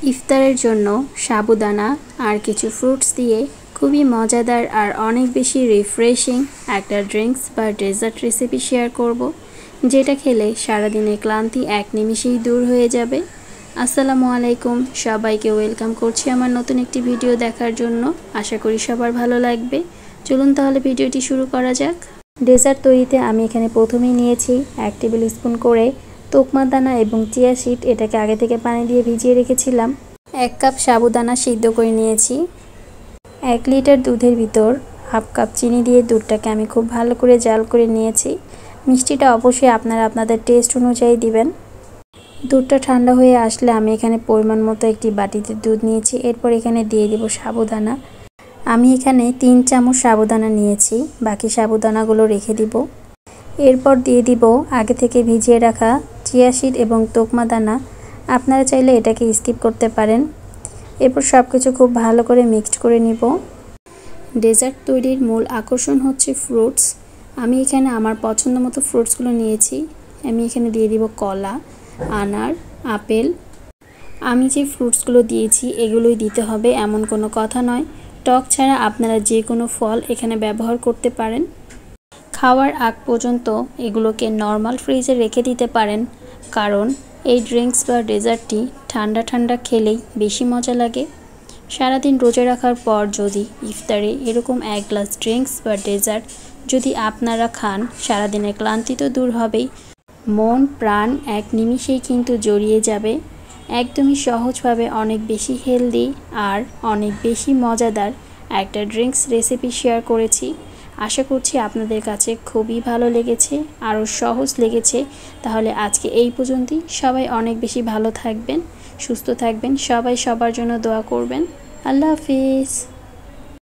ইফতারের জন্য সাবুদানা আর কিছু ফ্রুটস দিয়ে খুবই মজাদার আর অনেক বেশি রিফ্রেশিং একটা ড্রিঙ্কস বা ডেজার্ট রেসিপি শেয়ার করব, যেটা খেলে সারাদিনের ক্লান্তি এক নিমিষেই দূর হয়ে যাবে। আসসালামু আলাইকুম, সবাইকে ওয়েলকাম করছি আমার নতুন একটি ভিডিও দেখার জন্য। আশা করি সবার ভালো লাগবে। চলুন তাহলে ভিডিওটি শুরু করা যাক। ডেজার্ট তৈরিতে আমি এখানে প্রথমেই নিয়েছি 1 টেবিল স্পুন করে তোকমা দানা এবং চিয়া সিড। এটাকে আগে থেকে পানি দিয়ে ভিজিয়ে রেখেছিলাম। 1 কাপ সাবুদানা সিদ্ধ করে নিয়েছি। 1 লিটার দুধের ভিতর হাফ কাপ চিনি দিয়ে দুধটাকে আমি খুব ভালো করে জাল করে নিয়েছি। মিষ্টিটা অবশ্যই আপনারা আপনাদের টেস্ট অনুযায়ী দিবেন। দুধটা ঠান্ডা হয়ে আসলে আমি এখানে পরিমাণ মতো একটি বাটিতে দুধ নিয়েছি। এরপর এখানে দিয়ে দেব সাবুদানা। আমি এখানে 3 চামচ সাবুদানা নিয়েছি, বাকি সাবুদানাগুলো রেখে দিব। এরপর দিয়ে দিব আগে থেকে ভিজিয়ে রাখা চিয়া সিড এবং তোকমা দানা। আপনারা চাইলে এটাকে স্কিপ করতে পারেন। এরপর সব কিছু খুব ভালো করে মিক্সড করে নিব। ডেজার্ট তৈরির মূল আকর্ষণ হচ্ছে ফ্রুটস। আমি এখানে আমার পছন্দ মতো ফ্রুটসগুলো নিয়েছি। আমি এখানে দিয়ে দিব কলা, আনার, আপেল। আমি যে ফ্রুটসগুলো দিয়েছি এগুলোই দিতে হবে এমন কোনো কথা নয়। টক ছাড়া আপনারা যে কোনো ফল এখানে ব্যবহার করতে পারেন। খাওয়ার আগ পর্যন্ত এগুলোকে নর্মাল ফ্রিজে রেখে দিতে পারেন, কারণ এই ড্রিঙ্কস বা ডেজার্টটি ঠান্ডা ঠান্ডা খেলেই বেশি মজা লাগে। সারাদিন রোজা রাখার পর যদি ইফতারে এরকম 1 গ্লাস ড্রিঙ্কস বা ডেজার্ট যদি আপনারা খান, সারাদিনের ক্লান্তি তো দূর হবেই, মন প্রাণ এক নিমিষেই কিন্তু জড়িয়ে যাবে। একদমই সহজভাবে অনেক বেশি হেলদি আর অনেক বেশি মজাদার একটা ড্রিঙ্কস রেসিপি শেয়ার করেছি। আশা করছি আপনাদের কাছে খুবই ভালো লেগেছে, আরও সহজ লেগেছে। তাহলে আজকে এই পর্যন্তই। সবাই অনেক বেশি ভালো থাকবেন, সুস্থ থাকবেন। সবাই সবার জন্য দোয়া করবেন। আল্লাহ হাফিজ।